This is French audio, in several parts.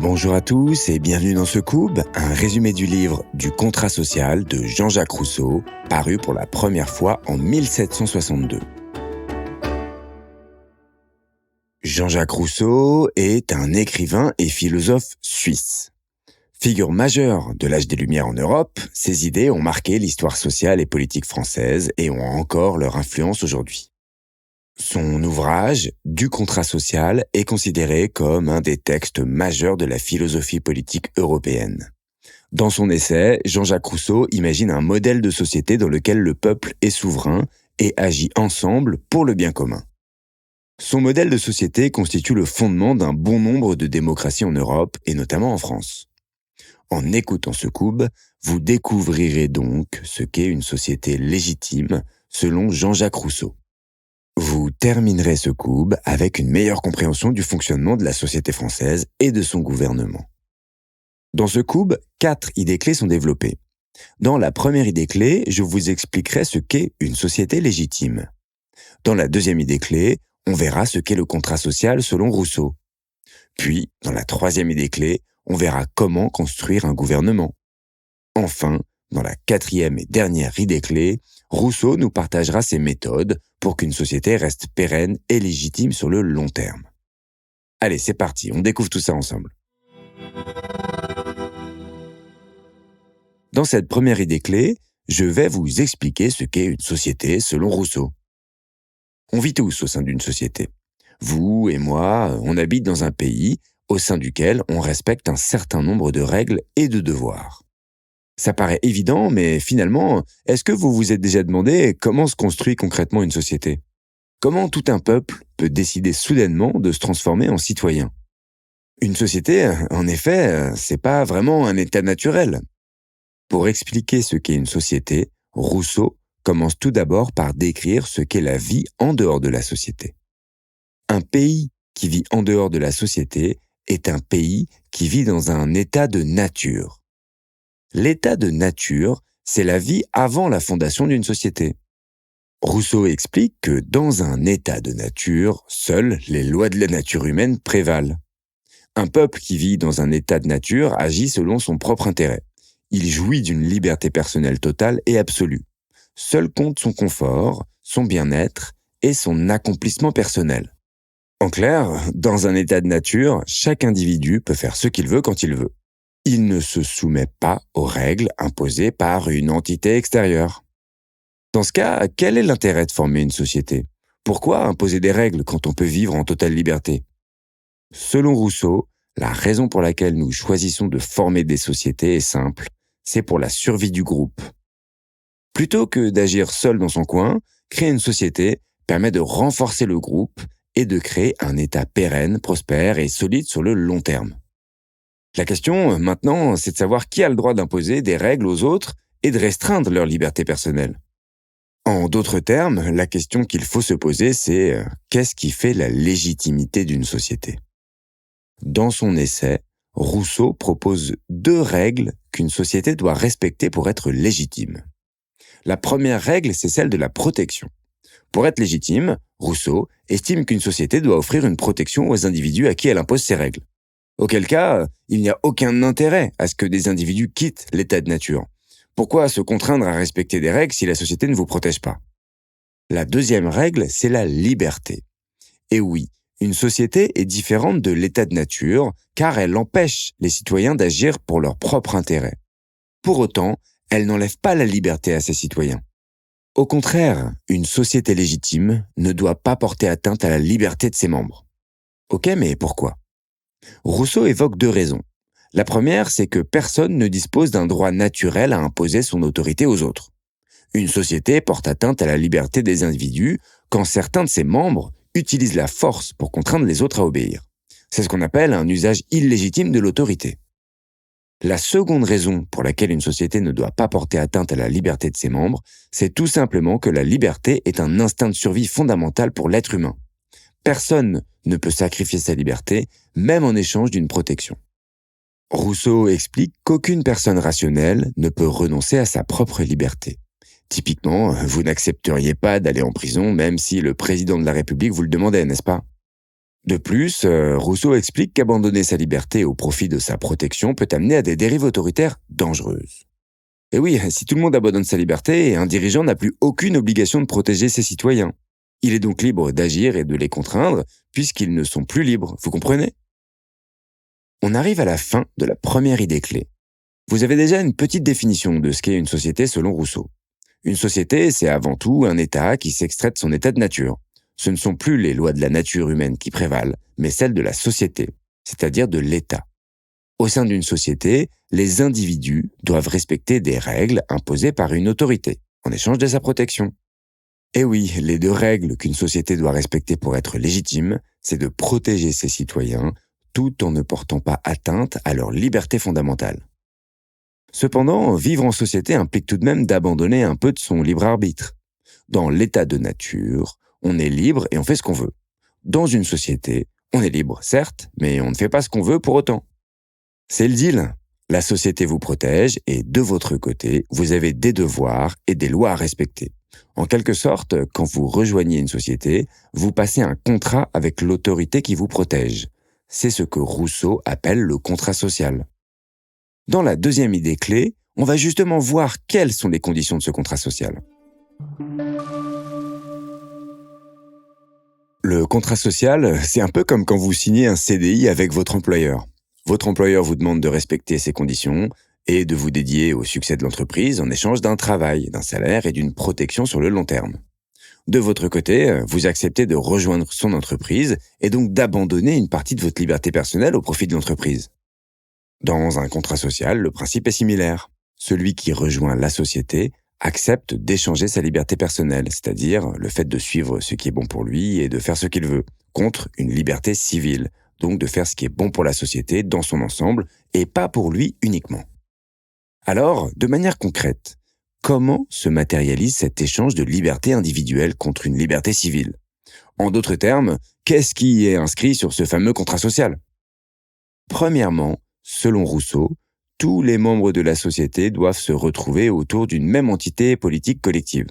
Bonjour à tous et bienvenue dans ce Cube, un résumé du livre Du contrat social de Jean-Jacques Rousseau, paru pour la première fois en 1762. Jean-Jacques Rousseau est un écrivain et philosophe suisse. Figure majeure de l'âge des Lumières en Europe, ses idées ont marqué l'histoire sociale et politique française et ont encore leur influence aujourd'hui. Son ouvrage, Du contrat social, est considéré comme un des textes majeurs de la philosophie politique européenne. Dans son essai, Jean-Jacques Rousseau imagine un modèle de société dans lequel le peuple est souverain et agit ensemble pour le bien commun. Son modèle de société constitue le fondement d'un bon nombre de démocraties en Europe et notamment en France. En écoutant ce Cube, vous découvrirez donc ce qu'est une société légitime selon Jean-Jacques Rousseau. Vous terminerez ce Cube avec une meilleure compréhension du fonctionnement de la société française et de son gouvernement. Dans ce Cube, 4 idées clés sont développées. Dans la première idée clé, je vous expliquerai ce qu'est une société légitime. Dans la deuxième idée clé, on verra ce qu'est le contrat social selon Rousseau. Puis, dans la troisième idée clé, on verra comment construire un gouvernement. Enfin, dans la quatrième et dernière idée clé, Rousseau nous partagera ses méthodes pour qu'une société reste pérenne et légitime sur le long terme. Allez, c'est parti, on découvre tout ça ensemble. Dans cette première idée clé, je vais vous expliquer ce qu'est une société selon Rousseau. On vit tous au sein d'une société. Vous et moi, on habite dans un pays au sein duquel on respecte un certain nombre de règles et de devoirs. Ça paraît évident, mais finalement, est-ce que vous vous êtes déjà demandé comment se construit concrètement une société ? Comment tout un peuple peut décider soudainement de se transformer en citoyen ? Une société, en effet, c'est pas vraiment un état naturel. Pour expliquer ce qu'est une société, Rousseau commence tout d'abord par décrire ce qu'est la vie en dehors de la société. Un pays qui vit en dehors de la société est un pays qui vit dans un état de nature. L'état de nature, c'est la vie avant la fondation d'une société. Rousseau explique que dans un état de nature, seules les lois de la nature humaine prévalent. Un peuple qui vit dans un état de nature agit selon son propre intérêt. Il jouit d'une liberté personnelle totale et absolue. Seul compte son confort, son bien-être et son accomplissement personnel. En clair, dans un état de nature, chaque individu peut faire ce qu'il veut quand il veut. Il ne se soumet pas aux règles imposées par une entité extérieure. Dans ce cas, quel est l'intérêt de former une société ? Pourquoi imposer des règles quand on peut vivre en totale liberté ? Selon Rousseau, la raison pour laquelle nous choisissons de former des sociétés est simple, c'est pour la survie du groupe. Plutôt que d'agir seul dans son coin, créer une société permet de renforcer le groupe et de créer un état pérenne, prospère et solide sur le long terme. La question, maintenant, c'est de savoir qui a le droit d'imposer des règles aux autres et de restreindre leur liberté personnelle. En d'autres termes, la question qu'il faut se poser, c'est qu'est-ce qui fait la légitimité d'une société ? Dans son essai, Rousseau propose 2 règles qu'une société doit respecter pour être légitime. La première règle, c'est celle de la protection. Pour être légitime, Rousseau estime qu'une société doit offrir une protection aux individus à qui elle impose ses règles. Auquel cas, il n'y a aucun intérêt à ce que des individus quittent l'état de nature. Pourquoi se contraindre à respecter des règles si la société ne vous protège pas ? La deuxième règle, c'est la liberté. Et oui, une société est différente de l'état de nature car elle empêche les citoyens d'agir pour leur propre intérêt. Pour autant, elle n'enlève pas la liberté à ses citoyens. Au contraire, une société légitime ne doit pas porter atteinte à la liberté de ses membres. Ok, mais pourquoi ? Rousseau évoque 2 raisons. La première, c'est que personne ne dispose d'un droit naturel à imposer son autorité aux autres. Une société porte atteinte à la liberté des individus quand certains de ses membres utilisent la force pour contraindre les autres à obéir. C'est ce qu'on appelle un usage illégitime de l'autorité. La seconde raison pour laquelle une société ne doit pas porter atteinte à la liberté de ses membres, c'est tout simplement que la liberté est un instinct de survie fondamental pour l'être humain. Personne ne peut sacrifier sa liberté, même en échange d'une protection. Rousseau explique qu'aucune personne rationnelle ne peut renoncer à sa propre liberté. Typiquement, vous n'accepteriez pas d'aller en prison même si le président de la République vous le demandait, n'est-ce pas ? De plus, Rousseau explique qu'abandonner sa liberté au profit de sa protection peut amener à des dérives autoritaires dangereuses. Et oui, si tout le monde abandonne sa liberté, un dirigeant n'a plus aucune obligation de protéger ses citoyens. Il est donc libre d'agir et de les contraindre, puisqu'ils ne sont plus libres, vous comprenez? On arrive à la fin de la première idée clé. Vous avez déjà une petite définition de ce qu'est une société selon Rousseau. Une société, c'est avant tout un État qui s'extrait de son état de nature. Ce ne sont plus les lois de la nature humaine qui prévalent, mais celles de la société, c'est-à-dire de l'État. Au sein d'une société, les individus doivent respecter des règles imposées par une autorité, en échange de sa protection. Et oui, les deux règles qu'une société doit respecter pour être légitime, c'est de protéger ses citoyens, tout en ne portant pas atteinte à leur liberté fondamentale. Cependant, vivre en société implique tout de même d'abandonner un peu de son libre arbitre. Dans l'état de nature, on est libre et on fait ce qu'on veut. Dans une société, on est libre, certes, mais on ne fait pas ce qu'on veut pour autant. C'est le deal. La société vous protège et de votre côté, vous avez des devoirs et des lois à respecter. En quelque sorte, quand vous rejoignez une société, vous passez un contrat avec l'autorité qui vous protège. C'est ce que Rousseau appelle le contrat social. Dans la deuxième idée clé, on va justement voir quelles sont les conditions de ce contrat social. Le contrat social, c'est un peu comme quand vous signez un CDI avec votre employeur. Votre employeur vous demande de respecter ses conditions et de vous dédier au succès de l'entreprise en échange d'un travail, d'un salaire et d'une protection sur le long terme. De votre côté, vous acceptez de rejoindre son entreprise et donc d'abandonner une partie de votre liberté personnelle au profit de l'entreprise. Dans un contrat social, le principe est similaire. Celui qui rejoint la société accepte d'échanger sa liberté personnelle, c'est-à-dire le fait de suivre ce qui est bon pour lui et de faire ce qu'il veut, contre une liberté civile, donc de faire ce qui est bon pour la société dans son ensemble et pas pour lui uniquement. Alors, de manière concrète, comment se matérialise cet échange de liberté individuelle contre une liberté civile? En d'autres termes, qu'est-ce qui est inscrit sur ce fameux contrat social? Premièrement, selon Rousseau, tous les membres de la société doivent se retrouver autour d'une même entité politique collective,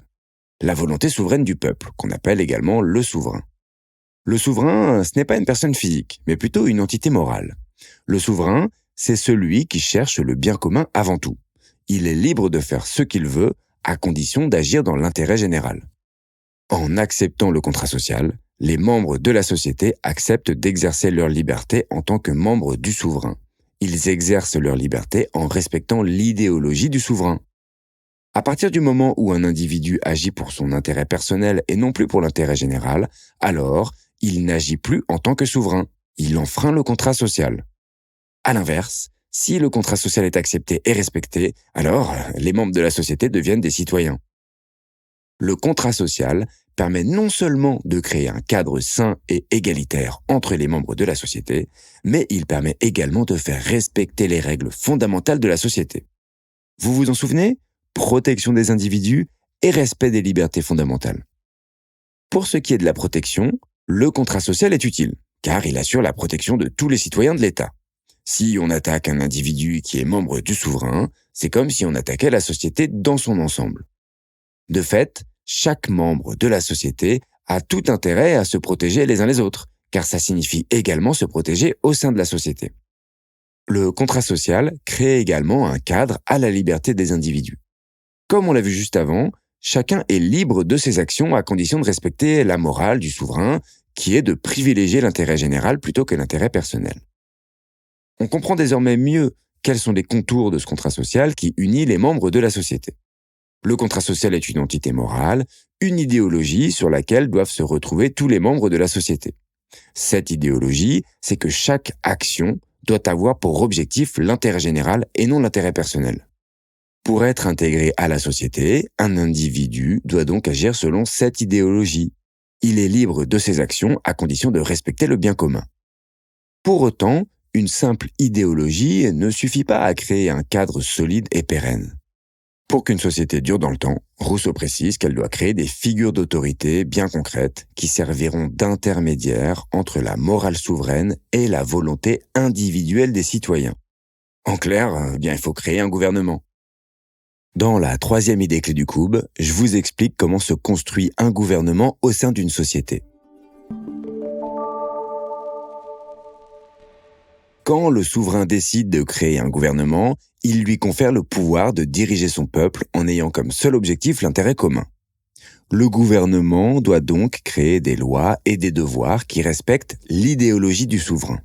la volonté souveraine du peuple, qu'on appelle également le souverain. Le souverain, ce n'est pas une personne physique, mais plutôt une entité morale. Le souverain, c'est celui qui cherche le bien commun avant tout. Il est libre de faire ce qu'il veut, à condition d'agir dans l'intérêt général. En acceptant le contrat social, les membres de la société acceptent d'exercer leur liberté en tant que membres du souverain. Ils exercent leur liberté en respectant l'idéologie du souverain. À partir du moment où un individu agit pour son intérêt personnel et non plus pour l'intérêt général, alors il n'agit plus en tant que souverain. Il enfreint le contrat social. À l'inverse, si le contrat social est accepté et respecté, alors les membres de la société deviennent des citoyens. Le contrat social permet non seulement de créer un cadre sain et égalitaire entre les membres de la société, mais il permet également de faire respecter les règles fondamentales de la société. Vous vous en souvenez? Protection des individus et respect des libertés fondamentales. Pour ce qui est de la protection, le contrat social est utile, car il assure la protection de tous les citoyens de l'État. Si on attaque un individu qui est membre du souverain, c'est comme si on attaquait la société dans son ensemble. De fait, chaque membre de la société a tout intérêt à se protéger les uns les autres, car ça signifie également se protéger au sein de la société. Le contrat social crée également un cadre à la liberté des individus. Comme on l'a vu juste avant, chacun est libre de ses actions à condition de respecter la morale du souverain, qui est de privilégier l'intérêt général plutôt que l'intérêt personnel. On comprend désormais mieux quels sont les contours de ce contrat social qui unit les membres de la société. Le contrat social est une entité morale, une idéologie sur laquelle doivent se retrouver tous les membres de la société. Cette idéologie, c'est que chaque action doit avoir pour objectif l'intérêt général et non l'intérêt personnel. Pour être intégré à la société, un individu doit donc agir selon cette idéologie. Il est libre de ses actions à condition de respecter le bien commun. Pour autant, une simple idéologie ne suffit pas à créer un cadre solide et pérenne. Pour qu'une société dure dans le temps, Rousseau précise qu'elle doit créer des figures d'autorité bien concrètes qui serviront d'intermédiaires entre la morale souveraine et la volonté individuelle des citoyens. En clair, il faut créer un gouvernement. Dans la troisième idée clé du cube, je vous explique comment se construit un gouvernement au sein d'une société. Quand le souverain décide de créer un gouvernement, il lui confère le pouvoir de diriger son peuple en ayant comme seul objectif l'intérêt commun. Le gouvernement doit donc créer des lois et des devoirs qui respectent l'idéologie du souverain.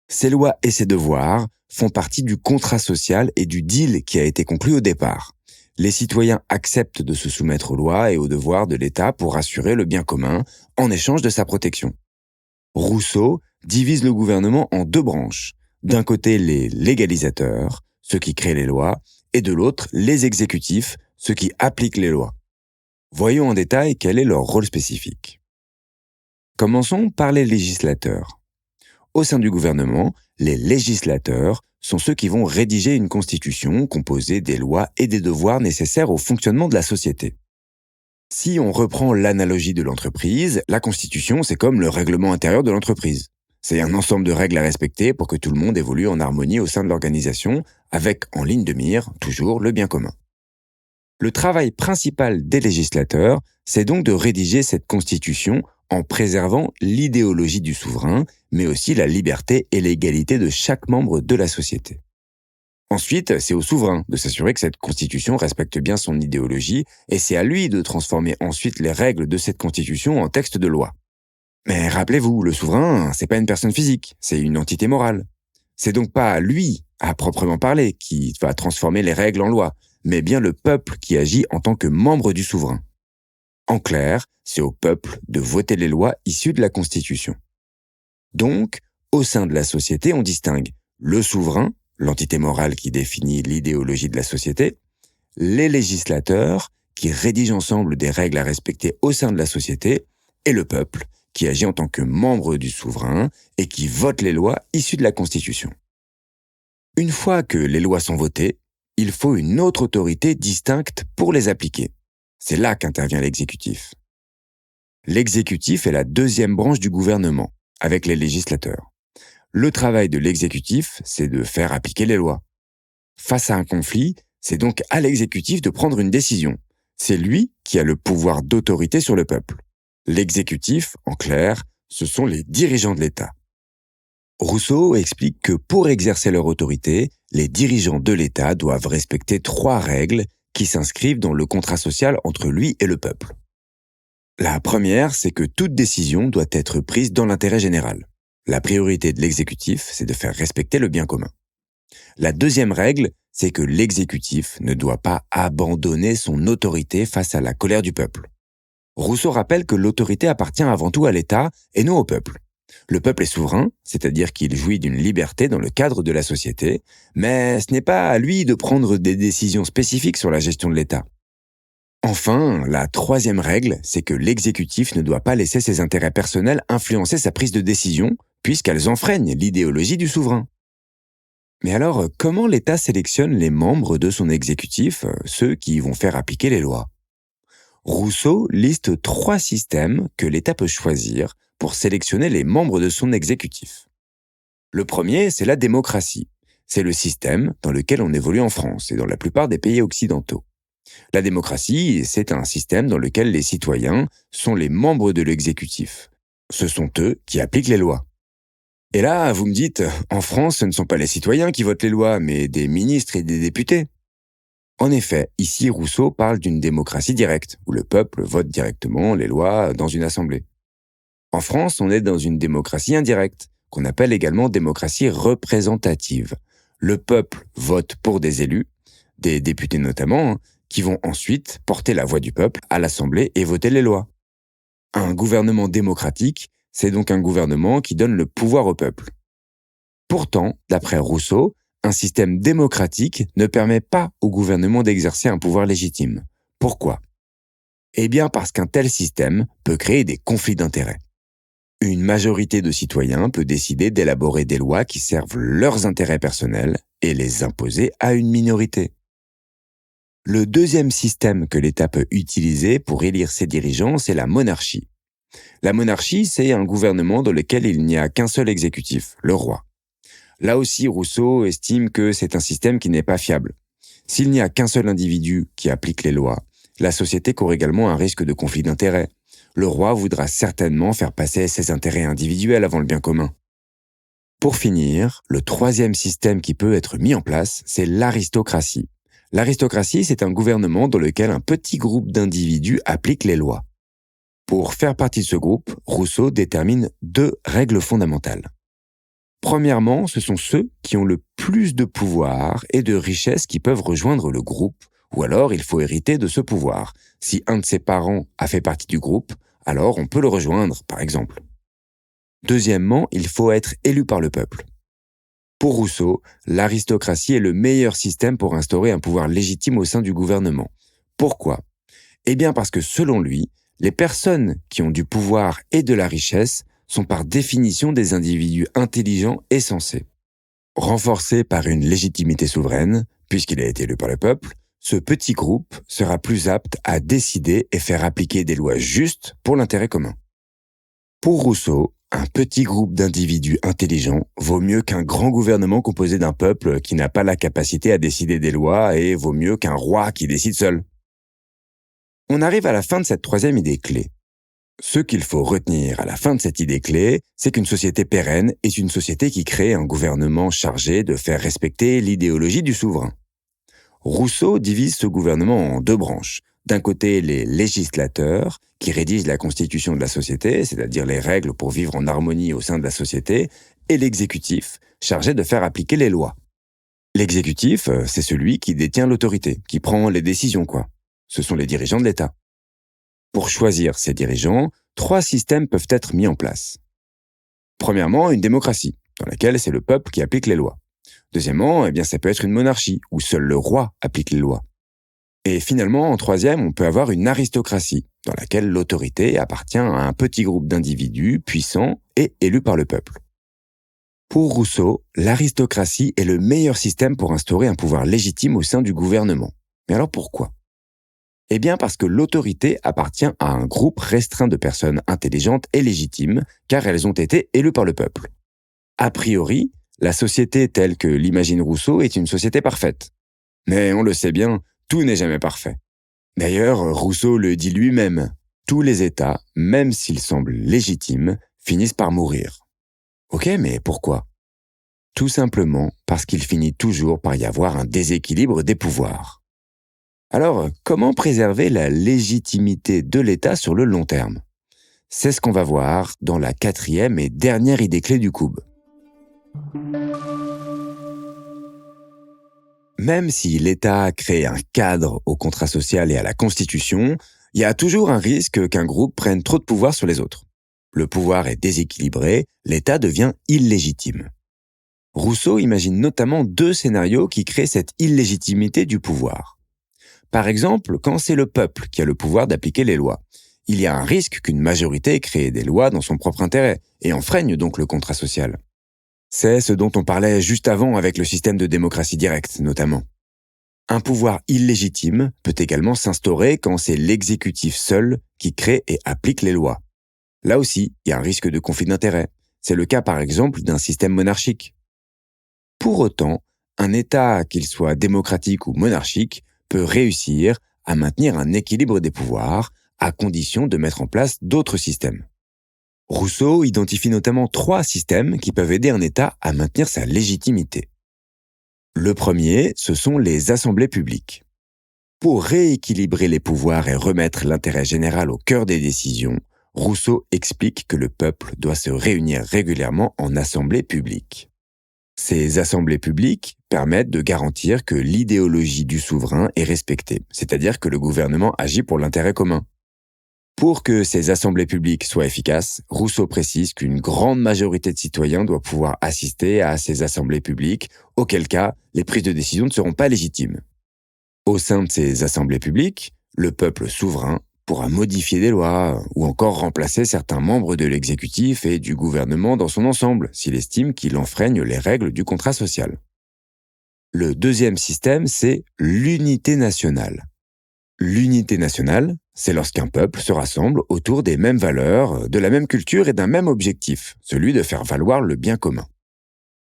Ces lois et ces devoirs font partie du contrat social et du deal qui a été conclu au départ. Les citoyens acceptent de se soumettre aux lois et aux devoirs de l'État pour assurer le bien commun en échange de sa protection. Rousseau divise le gouvernement en deux branches. D'un côté, les légalisateurs, ceux qui créent les lois, et de l'autre, les exécutifs, ceux qui appliquent les lois. Voyons en détail quel est leur rôle spécifique. Commençons par les législateurs. Au sein du gouvernement, les législateurs sont ceux qui vont rédiger une constitution composée des lois et des devoirs nécessaires au fonctionnement de la société. Si on reprend l'analogie de l'entreprise, la constitution, c'est comme le règlement intérieur de l'entreprise. C'est un ensemble de règles à respecter pour que tout le monde évolue en harmonie au sein de l'organisation, avec en ligne de mire toujours le bien commun. Le travail principal des législateurs, c'est donc de rédiger cette constitution en préservant l'idéologie du souverain, mais aussi la liberté et l'égalité de chaque membre de la société. Ensuite, c'est au souverain de s'assurer que cette constitution respecte bien son idéologie, et c'est à lui de transformer ensuite les règles de cette constitution en texte de loi. Mais rappelez-vous, le souverain, c'est pas une personne physique, c'est une entité morale. C'est donc pas lui, à proprement parler, qui va transformer les règles en loi, mais bien le peuple qui agit en tant que membre du souverain. En clair, c'est au peuple de voter les lois issues de la Constitution. Donc, au sein de la société, on distingue le souverain, l'entité morale qui définit l'idéologie de la société, les législateurs, qui rédigent ensemble des règles à respecter au sein de la société, et le peuple, qui agit en tant que membre du souverain et qui vote les lois issues de la Constitution. Une fois que les lois sont votées, il faut une autre autorité distincte pour les appliquer. C'est là qu'intervient l'exécutif. L'exécutif est la deuxième branche du gouvernement, avec les législateurs. Le travail de l'exécutif, c'est de faire appliquer les lois. Face à un conflit, c'est donc à l'exécutif de prendre une décision. C'est lui qui a le pouvoir d'autorité sur le peuple. L'exécutif, en clair, ce sont les dirigeants de l'État. Rousseau explique que pour exercer leur autorité, les dirigeants de l'État doivent respecter 3 règles qui s'inscrivent dans le contrat social entre lui et le peuple. La première, c'est que toute décision doit être prise dans l'intérêt général. La priorité de l'exécutif, c'est de faire respecter le bien commun. La deuxième règle, c'est que l'exécutif ne doit pas abandonner son autorité face à la colère du peuple. Rousseau rappelle que l'autorité appartient avant tout à l'État et non au peuple. Le peuple est souverain, c'est-à-dire qu'il jouit d'une liberté dans le cadre de la société, mais ce n'est pas à lui de prendre des décisions spécifiques sur la gestion de l'État. Enfin, la troisième règle, c'est que l'exécutif ne doit pas laisser ses intérêts personnels influencer sa prise de décision, puisqu'elles enfreignent l'idéologie du souverain. Mais alors, comment l'État sélectionne les membres de son exécutif, ceux qui vont faire appliquer les lois ? Rousseau liste 3 systèmes que l'État peut choisir pour sélectionner les membres de son exécutif. Le premier, c'est la démocratie. C'est le système dans lequel on évolue en France et dans la plupart des pays occidentaux. La démocratie, c'est un système dans lequel les citoyens sont les membres de l'exécutif. Ce sont eux qui appliquent les lois. Et là, vous me dites, en France, ce ne sont pas les citoyens qui votent les lois, mais des ministres et des députés. En effet, ici, Rousseau parle d'une démocratie directe, où le peuple vote directement les lois dans une assemblée. En France, on est dans une démocratie indirecte, qu'on appelle également démocratie représentative. Le peuple vote pour des élus, des députés notamment, qui vont ensuite porter la voix du peuple à l'Assemblée et voter les lois. Un gouvernement démocratique, c'est donc un gouvernement qui donne le pouvoir au peuple. Pourtant, d'après Rousseau, un système démocratique ne permet pas au gouvernement d'exercer un pouvoir légitime. Pourquoi ? Eh bien parce qu'un tel système peut créer des conflits d'intérêts. Une majorité de citoyens peut décider d'élaborer des lois qui servent leurs intérêts personnels et les imposer à une minorité. Le deuxième système que l'État peut utiliser pour élire ses dirigeants, c'est la monarchie. La monarchie, c'est un gouvernement dans lequel il n'y a qu'un seul exécutif, le roi. Là aussi, Rousseau estime que c'est un système qui n'est pas fiable. S'il n'y a qu'un seul individu qui applique les lois, la société court également un risque de conflit d'intérêts. Le roi voudra certainement faire passer ses intérêts individuels avant le bien commun. Pour finir, le troisième système qui peut être mis en place, c'est l'aristocratie. L'aristocratie, c'est un gouvernement dans lequel un petit groupe d'individus applique les lois. Pour faire partie de ce groupe, Rousseau détermine 2 règles fondamentales. Premièrement, ce sont ceux qui ont le plus de pouvoir et de richesse qui peuvent rejoindre le groupe, ou alors il faut hériter de ce pouvoir. Si un de ses parents a fait partie du groupe, alors on peut le rejoindre, par exemple. Deuxièmement, il faut être élu par le peuple. Pour Rousseau, l'aristocratie est le meilleur système pour instaurer un pouvoir légitime au sein du gouvernement. Pourquoi ? Eh bien parce que selon lui, les personnes qui ont du pouvoir et de la richesse sont par définition des individus intelligents et sensés. Renforcé par une légitimité souveraine, puisqu'il a été élu par le peuple, ce petit groupe sera plus apte à décider et faire appliquer des lois justes pour l'intérêt commun. Pour Rousseau, un petit groupe d'individus intelligents vaut mieux qu'un grand gouvernement composé d'un peuple qui n'a pas la capacité à décider des lois et vaut mieux qu'un roi qui décide seul. On arrive à la fin de cette troisième idée clé. Ce qu'il faut retenir à la fin de cette idée clé, c'est qu'une société pérenne est une société qui crée un gouvernement chargé de faire respecter l'idéologie du souverain. Rousseau divise ce gouvernement en 2 branches. D'un côté, les législateurs, qui rédigent la constitution de la société, c'est-à-dire les règles pour vivre en harmonie au sein de la société, et l'exécutif, chargé de faire appliquer les lois. L'exécutif, c'est celui qui détient l'autorité, qui prend les décisions, quoi. Ce sont les dirigeants de l'État. Pour choisir ces dirigeants, 3 systèmes peuvent être mis en place. Premièrement, une démocratie, dans laquelle c'est le peuple qui applique les lois. Deuxièmement, ça peut être une monarchie, où seul le roi applique les lois. Et finalement, en troisième, on peut avoir une aristocratie, dans laquelle l'autorité appartient à un petit groupe d'individus puissants et élus par le peuple. Pour Rousseau, l'aristocratie est le meilleur système pour instaurer un pouvoir légitime au sein du gouvernement. Mais alors pourquoi ? Eh bien parce que l'autorité appartient à un groupe restreint de personnes intelligentes et légitimes, car elles ont été élues par le peuple. A priori, la société telle que l'imagine Rousseau est une société parfaite. Mais on le sait bien, tout n'est jamais parfait. D'ailleurs, Rousseau le dit lui-même, tous les États, même s'ils semblent légitimes, finissent par mourir. Ok, mais pourquoi ? Tout simplement parce qu'il finit toujours par y avoir un déséquilibre des pouvoirs. Alors, comment préserver la légitimité de l'État sur le long terme ? C'est ce qu'on va voir dans la 4e et dernière idée clé du Coub. Même si l'État crée un cadre au contrat social et à la Constitution, il y a toujours un risque qu'un groupe prenne trop de pouvoir sur les autres. Le pouvoir est déséquilibré, l'État devient illégitime. Rousseau imagine notamment 2 scénarios qui créent cette illégitimité du pouvoir. Par exemple, quand c'est le peuple qui a le pouvoir d'appliquer les lois, il y a un risque qu'une majorité crée des lois dans son propre intérêt et enfreigne donc le contrat social. C'est ce dont on parlait juste avant avec le système de démocratie directe, notamment. Un pouvoir illégitime peut également s'instaurer quand c'est l'exécutif seul qui crée et applique les lois. Là aussi, il y a un risque de conflit d'intérêts. C'est le cas par exemple d'un système monarchique. Pour autant, un État, qu'il soit démocratique ou monarchique, peut réussir à maintenir un équilibre des pouvoirs, à condition de mettre en place d'autres systèmes. Rousseau identifie notamment 3 systèmes qui peuvent aider un État à maintenir sa légitimité. Le premier, ce sont les assemblées publiques. Pour rééquilibrer les pouvoirs et remettre l'intérêt général au cœur des décisions, Rousseau explique que le peuple doit se réunir régulièrement en assemblée publique. Ces assemblées publiques permettent de garantir que l'idéologie du souverain est respectée, c'est-à-dire que le gouvernement agit pour l'intérêt commun. Pour que ces assemblées publiques soient efficaces, Rousseau précise qu'une grande majorité de citoyens doit pouvoir assister à ces assemblées publiques, auquel cas les prises de décision ne seront pas légitimes. Au sein de ces assemblées publiques, le peuple souverain pourra modifier des lois ou encore remplacer certains membres de l'exécutif et du gouvernement dans son ensemble, s'il estime qu'il enfreigne les règles du contrat social. Le deuxième système, c'est l'unité nationale. L'unité nationale, c'est lorsqu'un peuple se rassemble autour des mêmes valeurs, de la même culture et d'un même objectif, celui de faire valoir le bien commun.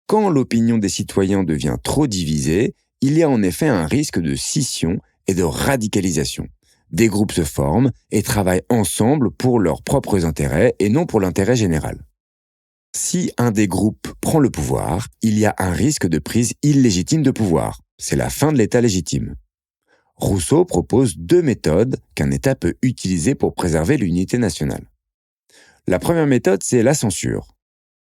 Quand l'opinion des citoyens devient trop divisée, il y a en effet un risque de scission et de radicalisation. Des groupes se forment et travaillent ensemble pour leurs propres intérêts et non pour l'intérêt général. Si un des groupes prend le pouvoir, il y a un risque de prise illégitime de pouvoir. C'est la fin de l'État légitime. Rousseau propose deux méthodes qu'un État peut utiliser pour préserver l'unité nationale. La première méthode, c'est la censure.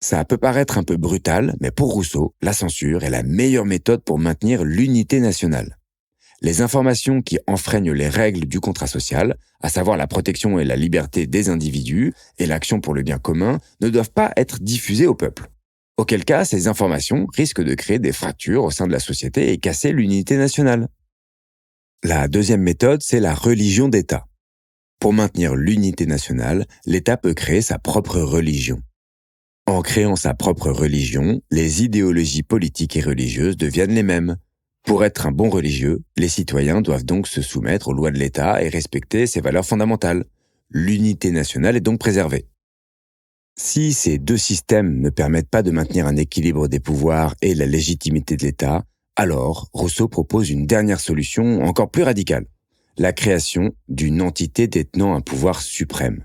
Ça peut paraître un peu brutal, mais pour Rousseau, la censure est la meilleure méthode pour maintenir l'unité nationale. Les informations qui enfreignent les règles du contrat social, à savoir la protection et la liberté des individus et l'action pour le bien commun, ne doivent pas être diffusées au peuple. Auquel cas, ces informations risquent de créer des fractures au sein de la société et casser l'unité nationale. La deuxième méthode, c'est la religion d'État. Pour maintenir l'unité nationale, l'État peut créer sa propre religion. En créant sa propre religion, les idéologies politiques et religieuses deviennent les mêmes. Pour être un bon religieux, les citoyens doivent donc se soumettre aux lois de l'État et respecter ses valeurs fondamentales. L'unité nationale est donc préservée. Si ces deux systèmes ne permettent pas de maintenir un équilibre des pouvoirs et la légitimité de l'État, alors Rousseau propose une dernière solution encore plus radicale, la création d'une entité détenant un pouvoir suprême.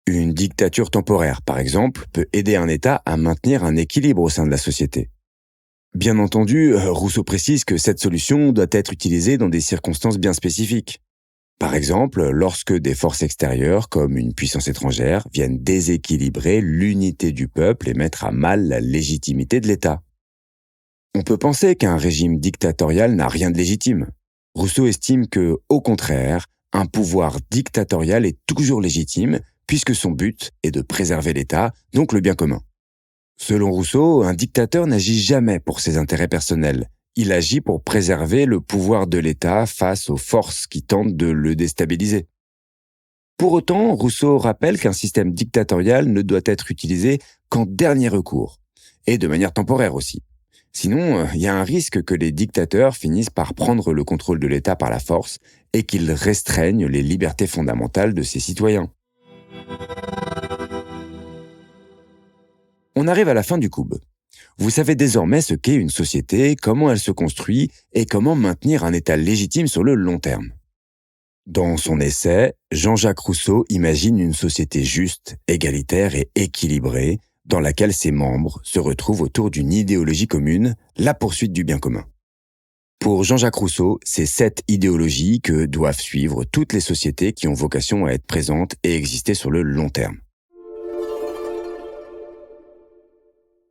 Une dictature temporaire, par exemple, peut aider un État à maintenir un équilibre au sein de la société. Bien entendu, Rousseau précise que cette solution doit être utilisée dans des circonstances bien spécifiques. Par exemple, lorsque des forces extérieures, comme une puissance étrangère, viennent déséquilibrer l'unité du peuple et mettre à mal la légitimité de l'État. On peut penser qu'un régime dictatorial n'a rien de légitime. Rousseau estime que, au contraire, un pouvoir dictatorial est toujours légitime, puisque son but est de préserver l'État, donc le bien commun. Selon Rousseau, un dictateur n'agit jamais pour ses intérêts personnels. Il agit pour préserver le pouvoir de l'État face aux forces qui tentent de le déstabiliser. Pour autant, Rousseau rappelle qu'un système dictatorial ne doit être utilisé qu'en dernier recours, et de manière temporaire aussi. Sinon, il y a un risque que les dictateurs finissent par prendre le contrôle de l'État par la force et qu'ils restreignent les libertés fondamentales de ses citoyens. On arrive à la fin du courbe. Vous savez désormais ce qu'est une société, comment elle se construit et comment maintenir un État légitime sur le long terme. Dans son essai, Jean-Jacques Rousseau imagine une société juste, égalitaire et équilibrée, dans laquelle ses membres se retrouvent autour d'une idéologie commune, la poursuite du bien commun. Pour Jean-Jacques Rousseau, c'est cette idéologie que doivent suivre toutes les sociétés qui ont vocation à être présentes et exister sur le long terme.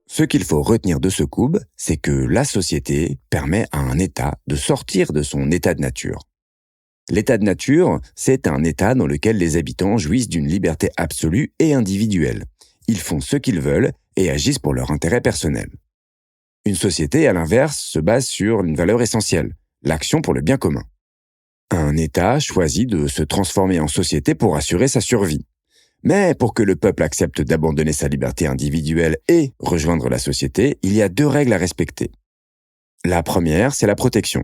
Ce qu'il faut retenir de ce courbe, c'est que la société permet à un État de sortir de son état de nature. L'état de nature, c'est un état dans lequel les habitants jouissent d'une liberté absolue et individuelle. Ils font ce qu'ils veulent et agissent pour leur intérêt personnel. Une société, à l'inverse, se base sur une valeur essentielle, l'action pour le bien commun. Un État choisit de se transformer en société pour assurer sa survie. Mais pour que le peuple accepte d'abandonner sa liberté individuelle et rejoindre la société, il y a deux règles à respecter. La première, c'est la protection.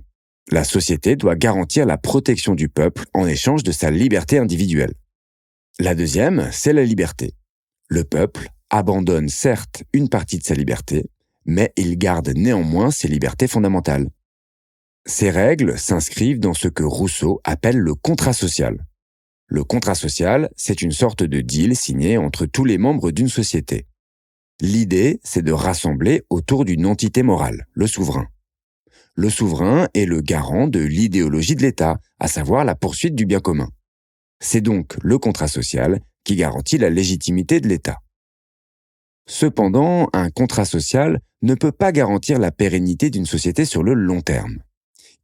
La société doit garantir la protection du peuple en échange de sa liberté individuelle. La deuxième, c'est la liberté. Le peuple abandonne certes une partie de sa liberté, mais il garde néanmoins ses libertés fondamentales. Ces règles s'inscrivent dans ce que Rousseau appelle le contrat social. Le contrat social, c'est une sorte de deal signé entre tous les membres d'une société. L'idée, c'est de rassembler autour d'une entité morale, le souverain. Le souverain est le garant de l'idéologie de l'État, à savoir la poursuite du bien commun. C'est donc le contrat social qui garantit la légitimité de l'État. Cependant, un contrat social ne peut pas garantir la pérennité d'une société sur le long terme.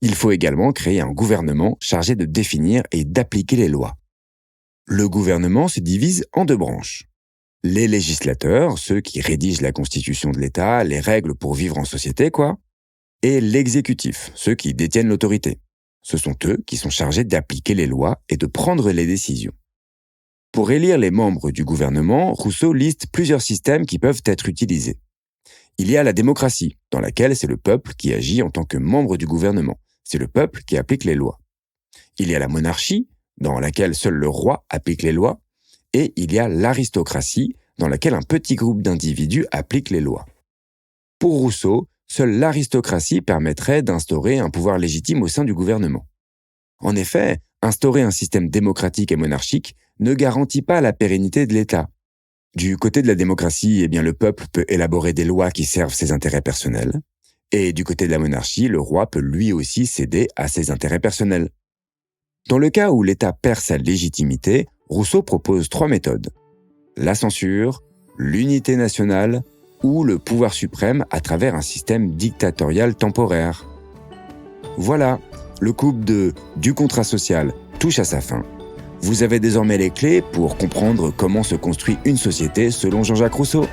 Il faut également créer un gouvernement chargé de définir et d'appliquer les lois. Le gouvernement se divise en deux branches. Les législateurs, ceux qui rédigent la constitution de l'État, les règles pour vivre en société, et l'exécutif, ceux qui détiennent l'autorité. Ce sont eux qui sont chargés d'appliquer les lois et de prendre les décisions. Pour élire les membres du gouvernement, Rousseau liste plusieurs systèmes qui peuvent être utilisés. Il y a la démocratie, dans laquelle c'est le peuple qui agit en tant que membre du gouvernement. C'est le peuple qui applique les lois. Il y a la monarchie, dans laquelle seul le roi applique les lois. Et il y a l'aristocratie, dans laquelle un petit groupe d'individus applique les lois. Pour Rousseau, seule l'aristocratie permettrait d'instaurer un pouvoir légitime au sein du gouvernement. En effet, instaurer un système démocratique et monarchique ne garantit pas la pérennité de l'État. Du côté de la démocratie, eh bien, le peuple peut élaborer des lois qui servent ses intérêts personnels. Et du côté de la monarchie, le roi peut lui aussi céder à ses intérêts personnels. Dans le cas où l'État perd sa légitimité, Rousseau propose 3 méthodes. La censure, l'unité nationale ou le pouvoir suprême à travers un système dictatorial temporaire. Voilà, le couple du contrat social touche à sa fin. Vous avez désormais les clés pour comprendre comment se construit une société selon Jean-Jacques Rousseau.